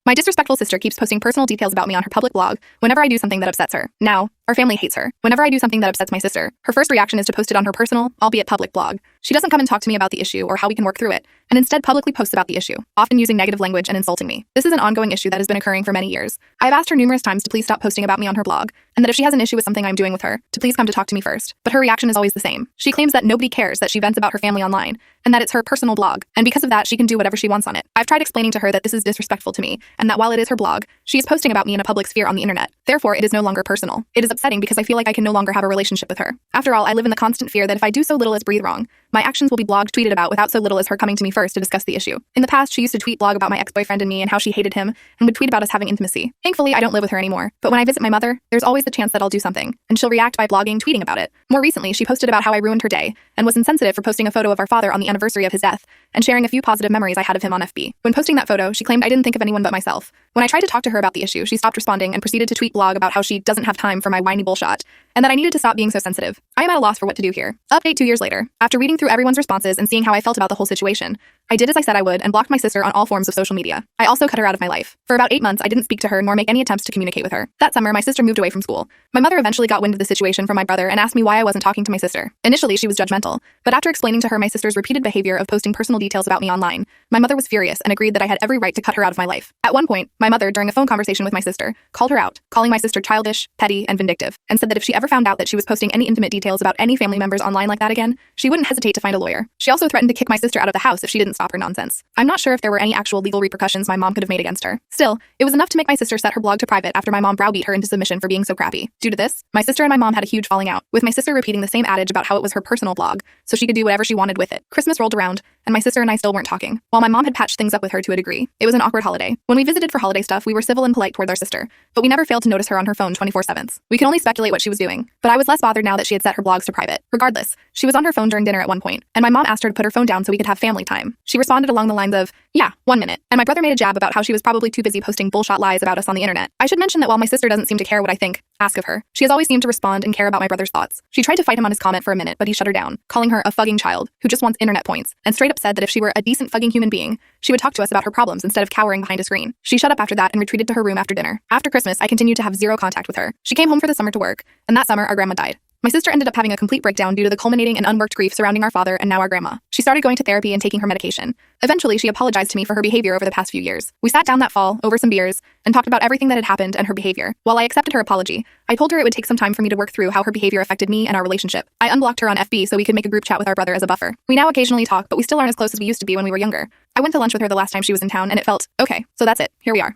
My disrespectful sister keeps posting personal details about me on her public blog whenever I do something that upsets her. Now, our family hates her. Whenever I do something that upsets my sister, her first reaction is to post it on her personal, albeit public blog. She doesn't come and talk to me about the issue or how we can work through it, and instead publicly posts about the issue, often using negative language and insulting me. This is an ongoing issue that has been occurring for many years. I have asked her numerous times to please stop posting about me on her blog, and that if she has an issue with something I'm doing with her, to please come to talk to me first. But her reaction is always the same. She claims that nobody cares that she vents about her family online, and that it's her personal blog, and because of that, she can do whatever she wants on it. I've tried explaining to her that this is disrespectful to me, and that while it is her blog, she is posting about me in a public sphere on the internet. Therefore, it is no longer personal. It is upsetting because I feel like I can no longer have a relationship with her. After all, I live in the constant fear that if I do so little as breathe wrong, my actions will be blogged, tweeted about without so little as her coming to me first to discuss the issue. In the past, she used to tweet blog about my ex-boyfriend and me and how she hated him, and would tweet about us having intimacy. Thankfully, I don't live with her anymore, but when I visit my mother, there's always the chance that I'll do something, and she'll react by blogging, tweeting about it. More recently, she posted about how I ruined her day, and was insensitive for posting a photo of our father on the anniversary of his death, and sharing a few positive memories I had of him on FB. When posting that photo, she claimed I didn't think of anyone but myself. When I tried to talk to her about the issue, she stopped responding and proceeded to tweet blog about how she doesn't have time for my whiny bullshit, and that I needed to stop being so sensitive. I am at a loss for what to do here. Update 2 years later. After reading through everyone's responses and seeing how I felt about the whole situation, I did as I said I would and blocked my sister on all forms of social media. I also cut her out of my life. For about 8 months, I didn't speak to her nor make any attempts to communicate with her. That summer, my sister moved away from school. My mother eventually got wind of the situation from my brother and asked me why I wasn't talking to my sister. Initially, she was judgmental, but after explaining to her my sister's repeated behavior of posting personal details about me online, my mother was furious and agreed that I had every right to cut her out of my life. At one point, my mother, during a phone conversation with my sister, called her out, calling my sister childish, petty, and vindictive, and said that if she ever found out that she was posting any intimate details about any family members online like that again, she wouldn't hesitate to find a lawyer. She also threatened to kick my sister out of the house if she didn't stop her nonsense. I'm not sure if there were any actual legal repercussions my mom could have made against her. Still, it was enough to make my sister set her blog to private after my mom browbeat her into submission for being so crappy. Due to this, my sister and my mom had a huge falling out, with my sister repeating the same adage about how it was her personal blog, so she could do whatever she wanted with it. Christmas rolled around, and my sister and I still weren't talking. While my mom had patched things up with her to a degree, it was an awkward holiday. When we visited for holiday stuff, we were civil and polite toward our sister, but we never failed to notice her on her phone 24/7. We could only speculate what she was doing, but I was less bothered now that she had set her blogs to private. Regardless, she was on her phone during dinner at one point, and my mom asked her to put her phone down so we could have family time. She responded along the lines of, "Yeah, 1 minute," and my brother made a jab about how she was probably too busy posting bullshit lies about us on the internet. I should mention that while my sister doesn't seem to care what I think, ask of her, she has always seemed to respond and care about my brother's thoughts. She tried to fight him on his comment for a minute, but he shut her down, calling her a fugging child who just wants internet points, and straight up said that if she were a decent fugging human being, she would talk to us about her problems instead of cowering behind a screen. She shut up after that and retreated to her room after dinner. After Christmas, I continued to have zero contact with her. She came home for the summer to work, and that summer our grandma died. My sister ended up having a complete breakdown due to the culminating and unworked grief surrounding our father and now our grandma. She started going to therapy and taking her medication. Eventually, she apologized to me for her behavior over the past few years. We sat down that fall, over some beers, and talked about everything that had happened and her behavior. While I accepted her apology, I told her it would take some time for me to work through how her behavior affected me and our relationship. I unblocked her on FB so we could make a group chat with our brother as a buffer. We now occasionally talk, but we still aren't as close as we used to be when we were younger. I went to lunch with her the last time she was in town, and it felt, okay, so that's it. Here we are.